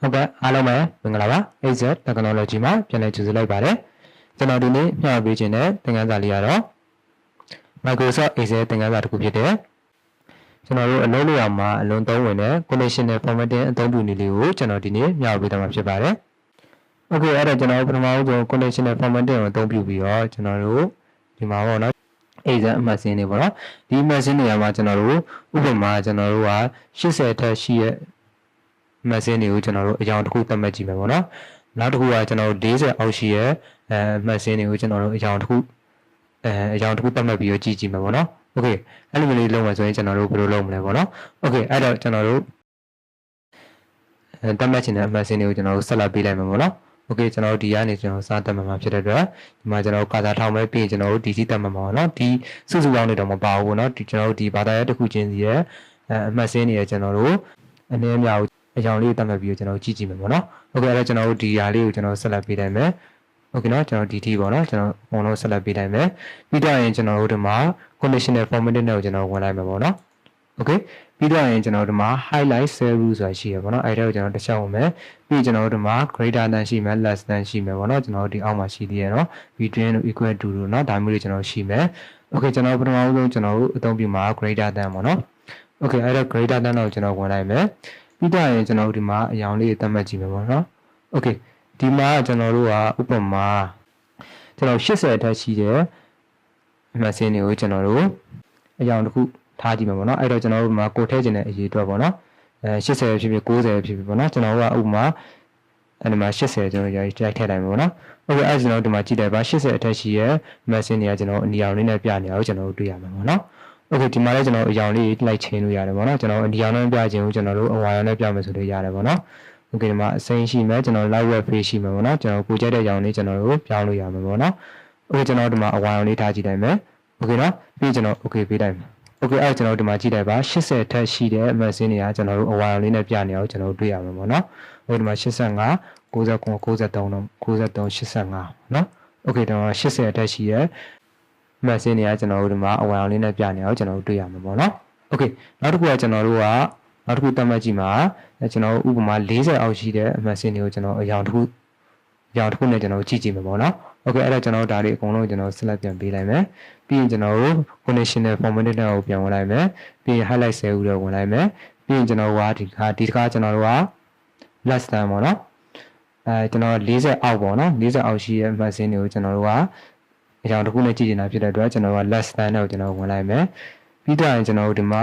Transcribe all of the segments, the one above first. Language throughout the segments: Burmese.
ဟုတ်ကဲ့အားလုံးပဲမင်္ဂလာပါ AZ Technology မှာပြန်လည်ကြိုဆိုလိုက်ပါတယ်ကျွန်တော်ဒီနေ့မျှဝေပေးခြင်းတဲ့သင်ခန်းစာလေးကတော့ Microsoft Excel သင်ခန်းစာတစ်ခုဖြစ်တဲ့ကျွန်တော်တို့အလုံးလို့ရမှာအလုံးသုံးဝင်တဲ့ conditional formatting အသုံးပြုနည်းလေးကိုကျွန်တော်ဒီနေ့မျှဝေပေးသွားမှာဖြစ်ပါတယ် Okay အဲ့တော့ကျွန်တော်ပထမဆုံး conditional formatting ကိုအသုံးပြုပြီးတော့ကျွန်တော်တို့ဒီမှာပေါ့နော် Excel အမှတ်စင်းတွေပေါ့နော်ဒီအမှတ်စင်းတွေမှာကျွန်တော်တို့ဥပမာကျွန်တော်တို့က80ထက်ရှိရဲ့မက်ဆေ့တွေကိုကျွန်တော်တို့အကြောင်းတစ်ခုသတ်မှတ်ကြည့်မယ်ပေါ့နော်နောက်တစ်ခုကကျွန်တော်တို့40အောက်ရှိရဲ့မက်ဆေ့တွေကိုကျွန်တော်တို့အကြောင်းတစ်ခုသတ်မှတ်ပြီးတော့ကြည့်ကြည့်မယ်ပေါ့နော်โอเคအဲ့လိုမျိုးလေးလုပ်မှဆိုရင်ကျွန်တော်တို့ဘယ်လိုလုပ်မလဲပေါ့နော်โอเคအဲ့တော့ကျွန်တော်တို့သတ်မှတ်ခြင်းတဲ့အမက်ဆေ့တွေကိုကျွန်တော်တို့ဆက်လက်ပေးလိုက်မယ်ပေါ့နော်โอเคကျွန်တော်တို့ဒီကနေကျွန်တော်စသတ်မှတ်မှာဖြစ်တဲ့အတွက်ဒီမှာကျွန်တော်တို့ကာစာထောင်ပဲပြီးရင်ကျွန်တော်တို့ဒီစီသတ်မှတ်မှာပေါ့နော်ဒီစုစုပေါင်းနေတော့မပါဘူးပေါ့နော်ဒီကျွန်တော်တို့ဒီဘာသာရပ်တစ်ခုချင်းစီရဲ့အမက်ဆေ့တွေရဲ့ကျွန်တော်တို့အနည်းအများအကြောင်းလေးတတ်မှတ်ပြီးတော့ကျွန်တော်ကြည့်ကြည့်မယ်ပေါ့နော်။ Okay အဲ့တော့ကျွန်တော်တို့ဒီຢာလေးကိုကျွန်တော်ဆက်လက်ပေးလိုက်မယ်။ Okay နော်ကျွန်တော်ဒီထိပေါ့နော်ကျွန်တော်အကုန်လုံးဆက်လက်ပေးလိုက်မယ်။ပြီးတော့ရင်ကျွန်တော်တို့ဒီမှာ conditional formatting နဲ့ကိုကျွန်တော်ဝင်လိုက်မယ်ပေါ့နော်။ Okay ပြီးတော့ရင်ကျွန်တော်ဒီမှာ highlight cell rule ဆိုတာရှိရပေါ့နော်။အဲ့ဒါကိုကျွန်တော်တစ်ချက်ဝင်မယ်။ပြီးကျွန်တော်တို့ဒီမှာ greater than ရှိမယ် less than ရှိမယ်ပေါ့နော်။ကျွန်တော်တို့ဒီအောက်မှာရှိသေးတယ်နော်။ between တို့ equal to တို့နော်ဒါမျိုးတွေကျွန်တော်ရှိမယ်။ Okay ကျွန်တော်ပထမဆုံးကျွန်တော်တို့အသုံးပြုမှာ greater than ပေါ့နော်။ Okay အဲ့တော့ greater than ကိုကျွန်တော်ဝင်လိုက်မယ်။ပြီးတော့ရင်ကျွန်တော်တို့ဒီမှာအရောင်လေးသတ်မှတ်ကြည့်မယ်ပေါ့နော်။ Okay ဒီမှာကျွန်တော်တို့ကဥပမာကျွန်တော်80အထက်ရှိတဲ့အမှတ်စင်းတွေကိုကျွန်တော်တို့အရောင်တစ်ခုထားကြည့်မယ်ပေါ့နော်။အဲ့တော့ကျွန်တော်တို့ဒီမှာကိုထည့်ခြင်းတဲ့အရေးအတွက်ပေါ့နော်။80ဖြစ်ဖြစ်90ဖြစ်ဖြစ်ပေါ့နော်။ကျွန်တော်တို့ကဥပမာအဲ့ဒီမှာ80ကျွန်တော်ရိုက်ထည့်လိုက်မယ်ပေါ့နော်။ Okay အဲ့ကျွန်တော်တို့ဒီမှာကြည့်လိုက်ပါ80အထက်ရှိရဲ့အမှတ်စင်းတွေကကျွန်တော်အနီရောင်လေးနဲ့ပြနေအောင်ကျွန်တော်တို့တွေ့ရမှာပေါ့နော်။ Okay ဒီမှာလည်းကျွန်တော်အရောင်လေးလိုက်ချင်းလို့ရတယ်ပေါ့နော်ကျွန်တော်အဒီရောင်နဲ့ပြခြင်းကိုကျွန်တော်တို့အဝါရောင်နဲ့ပြမယ်ဆိုလို့ရတယ်ပေါ့နော် Okay ဒီမှာအစိမ်းရှိမယ်ကျွန်တော် light web page ရှိမယ်ပေါ့နော်ကျွန်တော်ကိုကြိုက်တဲ့ရောင်လေးကျွန်တော်တို့ပြောင်းလို့ရမယ်ပေါ့နော် Okay ကျွန်တော်ဒီမှာအဝါရောင်လေးထားကြည့်လိုက်မယ် Okay နော်ပြီးကျွန်တော် Okay ပေးလိုက်မယ် Okay အဲ့ကျွန်တော်ဒီမှာကြည့်လိုက်ပါ80ထက်ရှိတဲ့အမှတ်စင်းတွေကကျွန်တော်တို့အဝါရောင်လေးနဲ့ပြနေအောင်ကျွန်တော်တို့တွေ့ရမယ်ပေါ့နော် Okay ဒီမှာ85 99 93 83 85နော် Okay ဒီမှာ80အထက်ရှိရဲ့မှတ်စင်းတွေကကျွန်တော်တို့ဒီမှာအဝါရောင်လေးနဲ့ပြနေအောင်ကျွန်တော်တို့တွေ့ရမှာပေါ့နော်။ Okay နောက်တစ်ခုကကျွန်တော်တို့ကနောက်တစ်ခုသတ်မှတ်ကြည့်မှာကျွန်တော်ဥပမာ40အောက်ရှိတဲ့အမှတ်စင်းတွေကိုကျွန်တော်အရောင်တစ်ခုနဲ့ကျွန်တော်ကြည့်ကြည့်မှာပေါ့နော်။ Okay အဲ့ဒါကျွန်တော်ဒါတွေအကုန်လုံးကျွန်တော်ဆက်လက်ပြန်ပေးလိုက်မယ်။ပြီးရင်ကျွန်တော်တို့ conditional formatting ကိုပြန်ဝင်လိုက်မယ်။ပြီးရင် highlight cell ကိုဝင်လိုက်မယ်။ပြီးရင်ကျွန်တော်ကဒီတစ်ခါကျွန်တော်တို့က less than ပေါ့နော်။ကျွန်တော်40အောက်ပေါ့နော်40အောက်ရှိတဲ့အမှတ်စင်းတွေကိုကျွန်တော်တို့ကအကြောင်းတစ်ခုနဲ့ကြည့်နေတာဖြစ်တဲ့အတွက်ကျွန်တော်က less than ကိုကျွန်တော်ဝင်လိုက်မယ်ပြီးတော့ရင်ကျွန်တော်တို့ဒီမှာ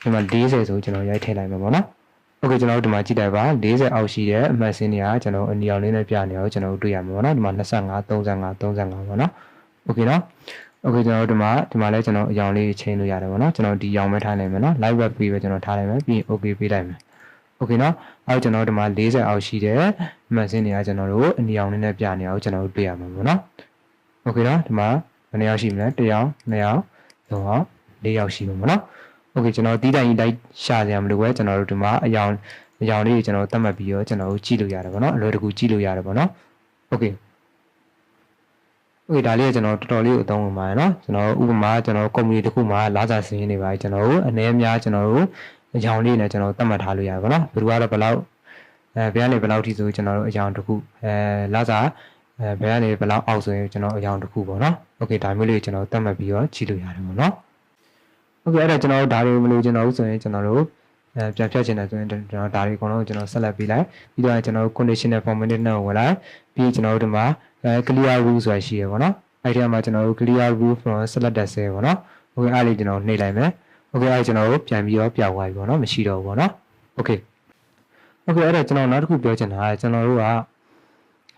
40ဆိုကျွန်တော်ရိုက်ထည့်လိုက်မယ်ပေါ့နော် Okay ကျွန်တော်တို့ဒီမှာကြည့်လိုက်ပါ40အောက်ရှိတဲ့အမှတ်စင်းတွေကကျွန်တော်အနီရောင်လေးနဲ့ပြနေအောင်ကျွန်တော်တို့တွေ့ရမှာပေါ့နော်ဒီမှာ25 35 35ပေါ့နော် Okay နော် Okay ကျွန်တော်တို့ဒီမှာလည်းကျွန်တော်အရောင်လေးချိန်လို့ရတယ်ပေါ့နော်ကျွန်တော်ဒီရောင်ပဲထားလိုက်မယ်နော် light web ပြီးပဲကျွန်တော်ထားလိုက်မယ်ပြီးရင် Okay ပေးလိုက်မယ် Okay နော်အဲ့ကျွန်တော်တို့ဒီမှာ40အောက်ရှိတဲ့အမှတ်စင်းတွေကကျွန်တော်တို့အနီရောင်လေးနဲ့ပြနေအောင်ကျွန်တော်တို့တွေ့ရမှာပေါ့နော် Okay နော်ဒီမှာဘယ်နှယောက်ရှိမလဲ1ယောက်2ယောက်3ယောက်4ယောက်ရှိမှာပေါ့နော် Okay ကျွန်တော်တီးတိုင်းလိုက်ရှာကြရမလို့ပဲကျွန်တော်တို့ဒီမှာအယောင်လေးကျွန်တော်သတ်မှတ်ပြီးတော့ကျွန်တော်တို့ကြည့်လို့ရတယ်ပေါ့နော်အလွယ်တကူကြည့်လို့ရတယ်ပေါ့နော် Okay Okay ဒါလေးကကျွန်တော်တော်တော်လေးကိုအသုံးဝင်ပါတယ်နော်ကျွန်တော်ဥပမာကျွန်တော် company တစ်ခုမှာလာစာစရင်းတွေပါကျွန်တော်တို့အနည်းအများကျွန်တော်တို့အယောင်လေးနဲ့ကျွန်တော်သတ်မှတ်ထားလို့ရတယ်ပေါ့နော်ဘယ်သူကတော့ဘယ်လောက်ဘယ်ကနေဘယ်လောက်ထိဆိုကျွန်တော်တို့အယောင်တစ်ခုလာစာဘယ်ကနေဘယ်လောက်အောက်ဆိုရင်ကျွန်တော်အယောင်တစ်ခုပေါ့နော် Okay ဒါမျိုးလေးကျွန်တော်သတ်မှတ်ပြီးတော့ကြည့်လို့ရတယ်ပေါ့နော် Okay အဲ့ဒါကျွန်တော်တို့ဒါတွေမလို့ကျွန်တော်တို့ဆိုရင်ကျွန်တော်တို့ပြန်ဖြတ်ချင်တယ်ဆိုရင်ကျွန်တော်ဒါတွေအကုန်လုံးကျွန်တော်ဆက်လက်ပေးလိုက်ပြီးတော့ကျွန်တော်တို့ conditional formatting နဲ့ဝင်လိုက်ပြီးကျွန်တော်တို့ဒီမှာclear rule ဆိုတာရှိရပေါ့နော်အဲ့ဒီမှာကျွန်တော်တို့ clear rule from selected cell ပေါ့နော် Okay အဲ့လေးကျွန်တော်နှိပ်လိုက်မယ် Okay အဲ့ကျွန်တော်တို့ပြန်ပြီးတော့ပြောက်သွားပြီပေါ့နော်မရှိတော့ဘူးပေါ့နော် Okay အဲ့ဒါကျွန်တော်နောက်တစ်ခုပြောချင်တာကျွန်တော်တို့က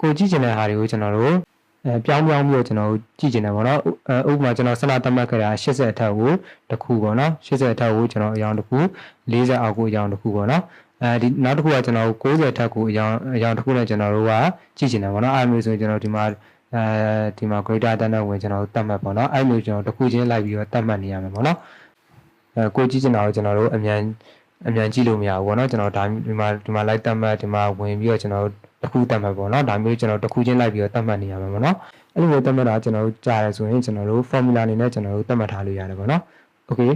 ကိုကြည့်ချင်တဲ့ဟာတွေကိုကျွန်တော်တို့ပြောင်းပြီးတော့ကျွန်တော်ကြည့်ချင်တယ်ပေါ့နော်ဥပမာကျွန်တော်ဆက်လာသတ်မှတ်ခဲ့တာ80အထက်ကိုတစ်ခုပေါ့နော်80အထက်ကိုကျွန်တော်အရောင်တစ်ခု40အောက်ကိုအရောင်တစ်ခုပေါ့နော်ဒီနောက်တစ်ခုကကျွန်တော်90အထက်ကိုအရောင်တစ်ခုနဲ့ကျွန်တော်တို့ကကြည့်ချင်တယ်ပေါ့နော်အဲ့မျိုးဆိုရင်ကျွန်တော်ဒီမှာgreater than နဲ့ဝင်ကျွန်တော်သတ်မှတ်ပေါ့နော်အဲ့မျိုးကျွန်တော်တစ်ခုချင်းလိုက်ပြီးတော့သတ်မှတ်နေရမယ်ပေါ့နော်ကိုကြည့်ချင်တာကိုကျွန်တော်တို့အမြန်ကြည့်လို့မရဘူးပေါ့နော်ကျွန်တော်ဒီမှာလိုက်သတ်မှတ်ဒီမှာဝင်ပြီးတော့ကျွန်တော်တစ်ခုသတ်မှတ်ပေါ့နော်ဒါမျိုးကျွန်တော်တစ်ခုချင်းလိုက်ပြီးတော့သတ်မှတ်နေရမှာပေါ့နော်အဲ့လိုမျိုးသတ်မှတ်တာကျွန်တော်တို့ကြားရဆိုရင်ကျွန်တော်တို့ formula အနေနဲ့ကျွန်တော်တို့သတ်မှတ်ထားလို့ရတယ်ပေါ့နော် Okay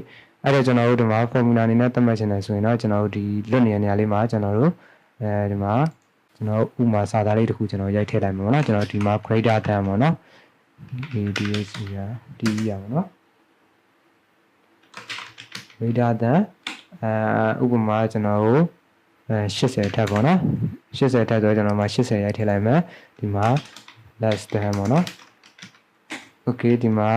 အဲ့ဒါကျွန်တော်တို့ဒီမှာ formula အနေနဲ့သတ်မှတ်ချင်တယ်ဆိုရင်တော့ကျွန်တော်တို့ဒီလွတ်နေတဲ့နေရာလေးမှာကျွန်တော်တို့ ဒီမှာကျွန်တော်ဥမာစာသားလေးတစ်ခုကျွန်တော်ရိုက်ထည့်လိုက်မှာပေါ့နော်ကျွန်တော်ဒီမှာ greater than ပေါ့နော် ADC ရ DE ရပါနော် greater than ဥပမာကျွန်တော်ကို80ထပ်ပေါ့နော်80ထပ်ဆိုကျွန်တော်မှာ80ရိုက်ထည့်လိုက်မယ်ဒီမှာ less than ပေါ့နော် okay ဒီမှာ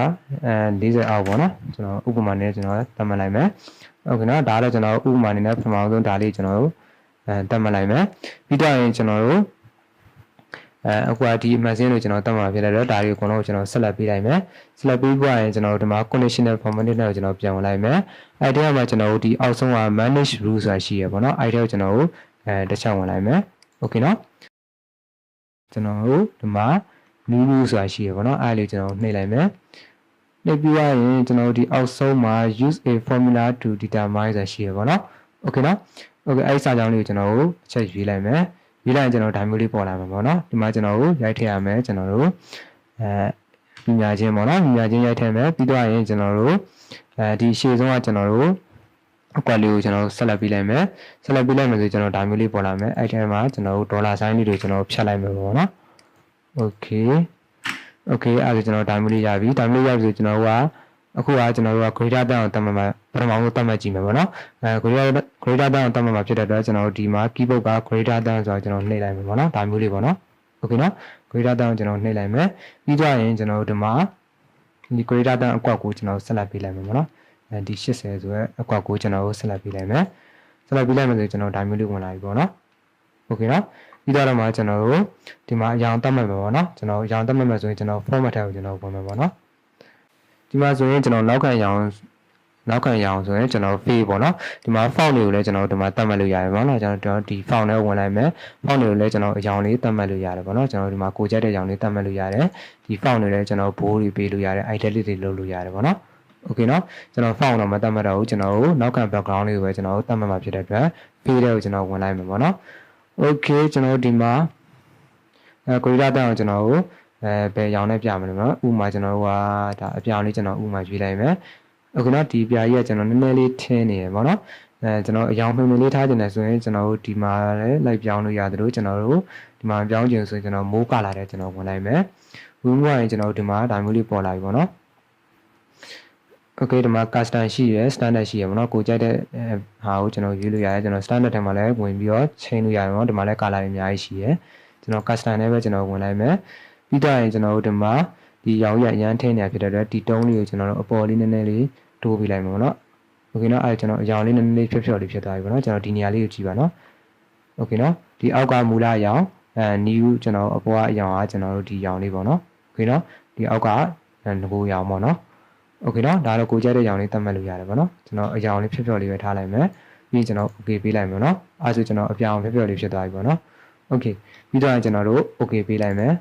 40အောက်ပေါ့နော်ကျွန်တော်ဥပမာနဲ့ကျွန်တော်သတ်မှတ်လိုက်မယ် okay နော်ဒါလည်းကျွန်တော်ဥပမာအနေနဲ့ပထမဆုံးဒါလေးကျွန်တော်သတ်မှတ်လိုက်မယ်ပြီးတော့ရင်ကျွန်တော်တို့အခုဒီအမှတ်စင်းလို့ကျွန်တော်သတ်မှတ်ပြလိုက်တော့ဒါတွေအကုန်လုံးကျွန်တော်ဆက်လက်ပေးလိုက်မယ်ဆက်လက်ပေးပြီးရင်ကျွန်တော်ဒီမှာ conditional formatting နဲ့ကျွန်တော်ပြန်ဝင်လိုက်မယ်အဲ့ဒီမှာကျွန်တော်တို့ဒီအောက်ဆုံးက manage rule ဆိုတာရှိရပေါ့နော်အဲ့ဒီကိုကျွန်တော်တို့တစ်ချက်ဝင်လိုက်မယ် okay နော်ကျွန်တော်တို့ဒီမှာ new rule ဆိုတာရှိရပေါ့နော်အဲ့ဒီကျွန်တော်နှိပ်လိုက်မယ်နှိပ်ပြီးရင်ကျွန်တော်တို့ဒီအောက်ဆုံးမှာ use a formula to determine ဆိုတာရှိရပေါ့နော် okay နော် okay အဲ့ဒီစာကြောင်းလေးကိုကျွန်တော်တို့အချက်ရွေးလိုက်မယ်ရွေးလိုက်ရင်ကျွန်တော်ဒါမျိုးလေးပေါ်လာမှာပေါ့နော်ဒီမှာကျွန်တော်တို့ရိုက်ထည့်ရမယ်ကျွန်တော်တို့ပညာချင်းပေါ့နော်ပညာချင်းရိုက်ထည့်မယ်ပြီးတော့ရင်ကျွန်တော်တို့ဒီရှေ့ဆုံးကကျွန်တော်တို့အကွက်လေးကိုကျွန်တော်ဆက်လက်ပေးလိုက်မယ်ဆက်လက်ပေးလိုက်မယ်ဆိုကျွန်တော်ဒါမျိုးလေးပေါ်လာမယ်အဲ့ထဲမှာကျွန်တော်တို့ဒေါ်လာဆိုင်းလေးတွေကျွန်တော်ဖြတ်လိုက်မယ်ပေါ့နော် okay okay အဲ့ဒါကျွန်တော်ဒါမျိုးလေးရပြီဒါမျိုးလေးရပြီဆိုကျွန်တော်တို့ကအခုကကျွန်တော်တို့က greater than ကိုတတ်မှတ်မှာပထမဆုံးတတ်မှတ်ကြည့်မယ်ပေါ့နော်greater than ကိုတတ်မှတ်မှာဖြစ်တဲ့အတွက်ကျွန်တော်တို့ဒီမှာ keyboard က greater than ဆိုတော့ကျွန်တော်နှိပ်လိုက်မယ်ပေါ့နော်ဒါမျိုးလေးပေါ့နော် okay နော် greater than ကိုကျွန်တော်နှိပ်လိုက်မယ်ပြီးကြရင်ကျွန်တော်တို့ဒီမှာဒီ greater than အကွက်ကိုကျွန်တော်ဆက်လက်ပေးလိုက်မယ်ပေါ့နော်ဒီ80ဆိုရဲအကွက်ကိုကျွန်တော်ဆက်လက်ပေးလိုက်မယ်ဆက်လက်ပေးလိုက်မယ်ဆိုကျွန်တော်ဒါမျိုးလေးဝင်လာပြီပေါ့နော် okay နော်ပြီးတော့မှကျွန်တော်တို့ဒီမှာအရောင်တတ်မှတ်မယ်ပေါ့နော်ကျွန်တော်အရောင်တတ်မှတ်မယ်ဆိုရင်ကျွန်တော် format ထဲကိုကျွန်တော်ဝင်မယ်ပေါ့နော်ဒီမှာဆိုရင်ကျွန်တော်နောက်ခံရောင်ဆိုရင်ကျွန်တော် fade ပေါ့နော်ဒီမှာ font တွေကိုလည်းကျွန်တော်ဒီမှာတတ်မှတ်လို့ရတယ်ပေါ့နော်ကျွန်တော်ဒီ font နဲ့ဝင်လိုက်မယ် font တွေကိုလည်းကျွန်တော်အရောင်လေးတတ်မှတ်လို့ရတယ်ပေါ့နော်ကျွန်တော်ဒီမှာကိုကြိုက်တဲ့ရောင်လေးတတ်မှတ်လို့ရတယ်ဒီ font တွေလည်းကျွန်တော် bold တွေပေးလို့ရတယ် italic တွေလုပ်လို့ရတယ်ပေါ့နော် okay နော်ကျွန်တော် font တော့မတတ်မှတ်တော့ဘူးကျွန်တော်နောက်ခံ background လေးကိုပဲကျွန်တော်တတ်မှတ်မှာဖြစ်တဲ့အတွက် fade တွေကိုကျွန်တော်ဝင်လိုက်မယ်ပေါ့နော် okay ကျွန်တော်ဒီမှာgreater than ကိုကျွန်တော်ဘယ်ရောင်နဲ့ပြမယ်လို့နော်ဥမာကျွန်တော်တို့ကဒါအပြောင်လေးကျွန်တော်ဥမာရွေးလိုက်မယ်အခုနော်ဒီပြာကြီးကကျွန်တော်နည်းနည်းလေးထင်းနေရပေါ့နော်ကျွန်တော်အယောင်မှန်မှန်လေးထားခြင်းနဲ့ဆိုရင်ကျွန်တော်တို့ဒီမှာလည်းလိုက်ပြောင်းလို့ရတယ်လို့ကျွန်တော်တို့ဒီမှာပြောင်းခြင်းဆိုရင်ကျွန်တော်မိုးကလာတဲ့ကျွန်တော်ဝင်လိုက်မယ်ဝင်သွားရင်ကျွန်တော်တို့ဒီမှာဒါမျိုးလေးပေါ်လာပြီပေါ့နော် okay ဒီမှာ custom ရှိရယ် standard ရှိရယ်ပေါ့နော်ကိုကြိုက်တဲ့ဟာကိုကျွန်တော်ရွေးလို့ရတယ်ကျွန်တော် standard ထဲမှာလည်းဝင်ပြီးတော့ချိန်လို့ရတယ်ပေါ့နော်ဒီမှာလည်း color တွေအများကြီးရှိရယ်ကျွန်တော် custom နဲ့ပဲကျွန်တော်ဝင်လိုက်မယ်ပြီးတော့ရင်ကျွန်တော်တို့ဒီမှာဒီရောင်ရအရန်ထင်းနေဖြစ်တဲ့အတွက်ဒီတုံးလေးကိုကျွန်တော်တို့အပေါ်လေးနည်းနည်းလေးတိုးပေးလိုက်မှာပေါ့နော် okay နော်အဲ့ကျွန်တော်အရောင်လေးနည်းနည်းလေးဖြော့ဖြော့လေးဖြစ်သွားပြီပေါ့နော်ကျွန်တော်ဒီနေရာလေးကိုကြည့်ပါနော် okay နော်ဒီအောက်ကမူလအရောင်new ကျွန်တော်အပေါ်ကအရောင်ကကျွန်တော်တို့ဒီရောင်လေးပေါ့နော် okay နော်ဒီအောက်ကငကိုရောင်ပေါ့နော် okay နော်ဒါတော့ကိုကြိုက်တဲ့ရောင်လေးသတ်မှတ်လို့ရတယ်ပေါ့နော်ကျွန်တော်အရောင်လေးဖြော့ဖြော့လေးပဲထားလိုက်မယ်ပြီးကျွန်တော် okay ပေးလိုက်မယ်နော်အဲ့ဆိုကျွန်တော်အပြောင်ဖြော့ဖြော့လေးဖြစ်သွားပြီပေါ့နော် okay ပြီးတော့ကျွန်တော်တို့ okay ပေးလိုက်မယ်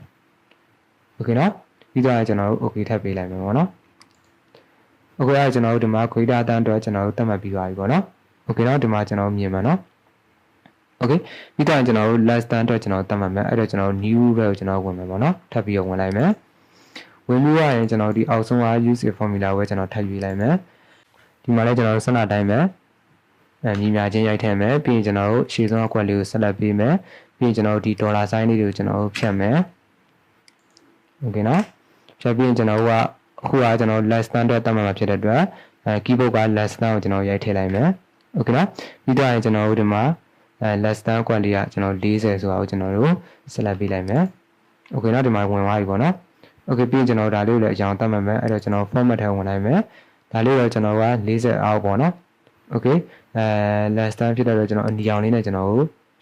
okay နော်ပြီးတော့ကျွန်တော်တို့ okay ထပ်ပေးလိုက်မယ်ပေါ့နော် okay အဲ့ကျွန်တော်တို့ဒီမှာ greater than တော့ကျွန်တော်တို့သတ်မှတ်ပြီးသွားပြီပေါ့နော် okay နော်ဒီမှာကျွန်တော်မြင်မှာနော် okay ပြီးတော့ကျွန်တော်တို့ less than တော့ကျွန်တော်သတ်မှတ်မယ်အဲ့တော့ကျွန်တော် new ပဲကိုကျွန်တော်ဝင်မယ်ပေါ့နော်ထပ်ပြီးတော့ဝင်လိုက်မယ်ဝင်ပြီးရင်ကျွန်တော်ဒီအောက်ဆုံးက use a formula ကိုကျွန်တော်ထပ်ရွေးလိုက်မယ်ဒီမှာလည်းကျွန်တော်ဆန္ဒတိုင်းပဲညီမြချင်းရိုက်ထည့်မယ်ပြီးရင်ကျွန်တော်တို့ရှေ့ဆုံးအကွက်လေးကိုဆက်လက်ပေးမယ်ပြီးရင်ကျွန်တော်တို့ဒီ dollar sign လေးတွေကိုကျွန်တော်တို့ဖြတ်မယ် okay နော်ဖြတ်ပြီးရင်ကျွန်တော်တို့ကအခုကကျွန်တော် less than တော့တတ်မှတ်မှာဖြစ်တဲ့အတွက်keyboard က less than ကိုကျွန်တော်ရိုက်ထည့်လိုက်မယ် okay နော်ပြီးတော့ရင်ကျွန်တော်တို့ဒီမှာless than ကွက်လေးကကျွန်တော်40ဆိုတာကိုကျွန်တော်တို့ဆက်လက်ပေးလိုက်မယ် okay နော်ဒီမှာဝင်သွားပြီပေါ့နော် okay ပြီးရင်ကျွန်တော်ဒါလေးကိုလည်းအကြောင်းတတ်မှတ်မယ်အဲ့တော့ကျွန်တော် format ထဲဝင်လိုက်မယ်ဒါလေးတော့ကျွန်တော်က40အောက်ပေါ့နော် okay less than ဖြစ်တဲ့အတွက်ကျွန်တော်အနီရောင်လေးနဲ့ကျွန်တော်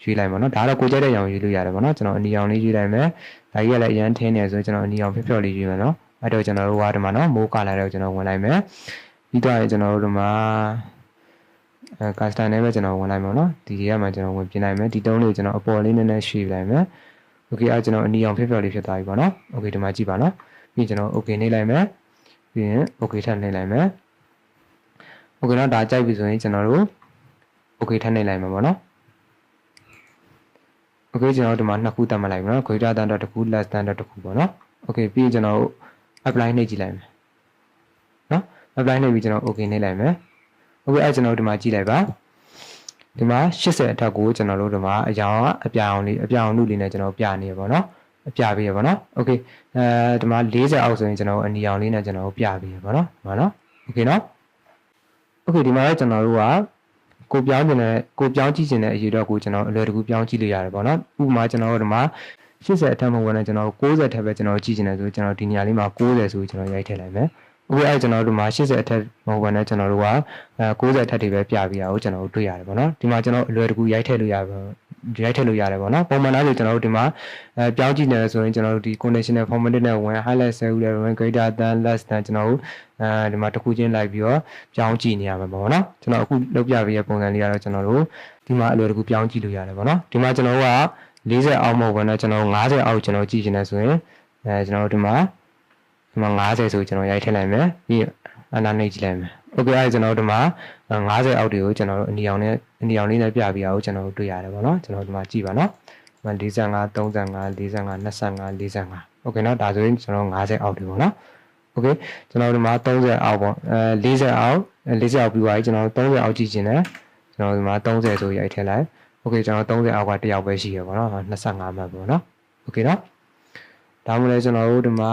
ရွေးလိုက်ပါတော့ဒါတော့ကိုကြိုက်တဲ့ရောင်ရွေးလို့ရတယ်ပေါ့နော်ကျွန်တော်အနီရောင်လေးရွေးလိုက်မယ်ဒါကြီးကလည်းအရန်ထင်းနေဆိုကျွန်တော်အနီရောင်ဖြော့ဖြော့လေးရွေးမယ်နော်အဲ့တော့ကျွန်တော်တို့ကဒီမှာနော်မိုးကလာတဲ့ကျွန်တော်ဝင်လိုက်မယ်ပြီးတော့ကျွန်တော်တို့ဒီမှာcustom နဲ့ပဲကျွန်တော်ဝင်လိုက်မှာနော်ဒီတွေကမှကျွန်တော်ဝင်ပြင်လိုက်မယ်ဒီတုံးလေးကျွန်တော်အပေါ်လေးနည်းနည်းရွှေ့လိုက်မယ် okay အဲ့ကျွန်တော်အနီရောင်ဖြော့ဖြော့လေးဖြစ်သွားပြီပေါ့နော် okay ဒီမှာကြည့်ပါနော်ပြီးကျွန်တော် okay နှိပ်လိုက်မယ်ပြီးရင် okay ထပ်နှိပ်လိုက်မယ် okay နော်ဒါကြိုက်ပြီဆိုရင်ကျွန်တော်တို့ okay ထပ်နှိပ်လိုက်မှာပေါ့နော် okay ကျွန်တော်ဒီမှာနှစ်ခုတတ်မှတ်လိုက်ပြီနော် greater than တစ်ခု less than တစ်ခုပေါ့နော် okay ပြီးရင်ကျွန်တော် apply နှိပ်ကြည့်လိုက်မယ်နော် apply နှိပ်ပြီးကျွန်တော် okay နှိပ်လိုက်မယ် okay အဲ့ကျွန်တော်ဒီမှာကြည့်လိုက်ပါ ဒီမှာ80အထက်ကိုကျွန်တော်တို့ဒီမှာအရောင်ကအပြောင်နုလေးနဲ့ကျွန်တော်ပြနေရပါတော့အပြပေးရပါတော့โอเคဒီမှာ40အောက်ဆိုရင်ကျွန်တော်အနီရောင်လေးနဲ့ကျွန်တော်ပြပေးရပါတော့ဒီမှာနော်โอเคနော်โอเคဒီမှာလည်းကျွန်တော်တို့ကကိုပြောင်းကြည့်တဲ့အရေးတော့ကိုကျွန်တော်အလွယ်တကူပြောင်းကြည့်လို့ရတယ်ပေါ့နော်ဥပမာကျွန်တော်တို့ဒီမှာ80အထက်မှာဝင်နေကျွန်တော်90ထက်ပဲကျွန်တော်ကြည့်နေဆိုကျွန်တော်ဒီနေရာလေးမှာ90ဆိုကျွန်တော်ရိုက်ထည့်လိုက်မယ်ဥပမာကျွန်တော်တို့မှာ80အထက်မှာဝင်နေကျွန်တော်တို့က90အထက်တွေပဲပြပြရအောင်ကျွန်တော်တို့တွေ့ရတယ်ပေါ့နော်ဒီမှာကျွန်တော်အလွယ်တကူရိုက်ထည့်လို့ရတယ်ပေါ့နော်ပုံမှန်အားဖြင့်ကျွန်တော်တို့ဒီမှာပြောင်းကြည့်နေဆိုရင်ကျွန်တော်တို့ဒီ conditional formatting နဲ့ဝင် highlight cell နဲ့ဝင် greater than less than ကျွန်တော်တို့ဒီမှာတစ်ခုချင်းလိုက်ပြီးတော့ပြောင်းကြည့်နေရမှာပေါ့နော်ကျွန်တော်အခုလုပ်ပြပေးတဲ့ပုံစံလေးကတော့ကျွန်တော်တို့ဒီမှာအလွယ်တကူပြောင်းကြည့်လို့ရတယ်ပေါ့နော်ဒီမှာကျွန်တော်တို့က40အောက်မဟုတ်ဘဲနဲ့ကျွန်တော်50အောက်ကျွန်တော်ကြည့်နေဆိုရင်ကျွန်တော်တို့ဒီမှာ50ဆိုကျွန်တော်ရိုက်ထည့်လိုက်မယ်ပြီးအနာနေကြည့်လိုက်မယ်โอเคအဲ့ကျွန်တော်တို့ဒီမှာ50အောက်တွေကိုကျွန်တော်တို့အနီရောင်လေးနဲ့ပြပြအောင်ကျွန်တော်တို့တွေ့ရတယ်ပေါ့နော်ကျွန်တော်ဒီမှာကြည့်ပါနော်ဒီမှာ45 35 45 25 45โอเคနော်ဒါဆိုရင်ကျွန်တော်50အောက်တွေပေါ့နော်โอเคကျွန်တော်ဒီမှာ30အောက်ပေါ့40အောက်ပြီးသွားပြီကျွန်တော်30အောက်ကြည့်ခြင်းနဲ့ကျွန်တော်ဒီမှာ30ဆိုရိုက်ထည့်လိုက်โอเคကျွန်တော်30အောက်က1ယောက်ပဲရှိရပါတော့25မှတ်ပေါ့နော်โอเคနော်ဒါမှမဟုတ်ကျွန်တော်တို့ဒီမှာ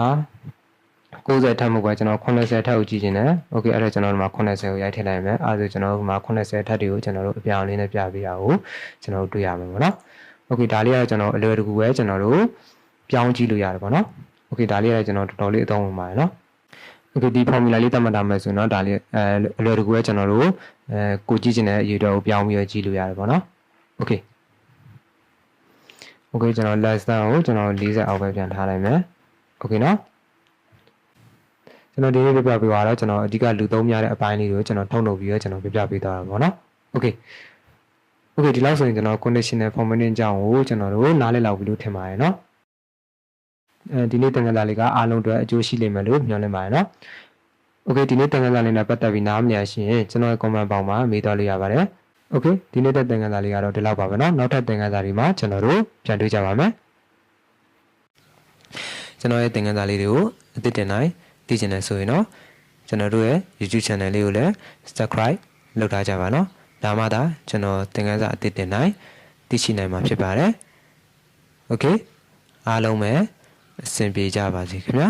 90ထပ်မှုကကျွန်တော်80ထပ်ကိုကြည့်ခြင်းနဲ့โอเคအဲ့ဒါကျွန်တော်ဒီမှာ80ကိုရိုက်ထည့်လိုက်မယ်အဲ့ဒါဆိုကျွန်တော်ဒီမှာ80ထပ်တွေကိုကျွန်တော်တို့အပြောင်းလေးနဲ့ပြပေးရအောင်ကျွန်တော်တို့တွေ့ရမှာပေါ့နော်โอเคဒါလေးကတော့ကျွန်တော်အလွယ်တကူပဲကျွန်တော်တို့ပြောင်းကြည့်လို့ရတယ်ပေါ့နော်โอเคဒါလေးကတော့ကျွန်တော်တော်တော်လေးအသုံးဝင်ပါတယ်နော်โอเคဒီ formula လေးသတ်မှတ်ထားမယ်ဆိုရင်တော့ဒါလေးအလွယ်တကူပဲကျွန်တော်တို့ကိုကြည့်ခြင်းတဲ့အရေးတော်ကိုပြောင်းပြီးတော့ကြည့်လို့ရတယ်ပေါ့နော်โอเคကျွန်တော် less than ကိုကျွန်တော်40အောက်ပဲပြန်ထားလိုက်မယ်โอเคနော်ကျွန်တော်ဒီနေ့ပြပြပေးပါတော့ကျွန်တော်အဓိကလူသုံးများတဲ့အပိုင်းလေးကိုကျွန်တော်ထုတ်လုပ်ပြီးတော့ကျွန်တော်ပြပြပေးသွားတာပေါ့နော်โอเคဒီလောက်ဆိုရင်ကျွန်တော် conditional formatting အကြောင်းကိုကျွန်တော်တို့နားလည်လောက်ပြီလို့ထင်ပါတယ်နော်ဒီနေ့သင်ခန်းစာလေးကအားလုံးအတွက်အကျိုးရှိလိမ့်မယ်လို့မျှော်လင့်ပါတယ်နော်โอเคဒီနေ့သင်ခန်းစာလေးနဲ့ပတ်သက်ပြီးနားမလည်ရှင်းကျွန်တော်ရဲ့ comment ပေါင်းမှာမေးသွားလို့ရပါတယ်โอเคဒီနေ့တဲ့သင်ခန်းစာလေးကတော့ဒီလောက်ပါပဲเนาะနောက်ထပ်သင်ခန်းစာတွေမှာကျွန်တော်တို့ပြန်တွေ့ကြပါမယ်ကျွန်တော်ရဲ့သင်ခန်းစာလေးတွေကိုအသစ်တင်နိုင်သိချင်တယ်ဆိုရင်တော့ကျွန်တော်တို့ရဲ့ YouTube channel လေးကိုလည်း subscribe လုပ်ထားကြပါเนาะဒါမှသာကျွန်တော်သင်ခန်းစာအသစ်တင်နိုင်သိရှိနိုင်မှာဖြစ်ပါတယ်โอเคအားလုံးပဲအဆင်ပြေကြပါစေခင်ဗျာ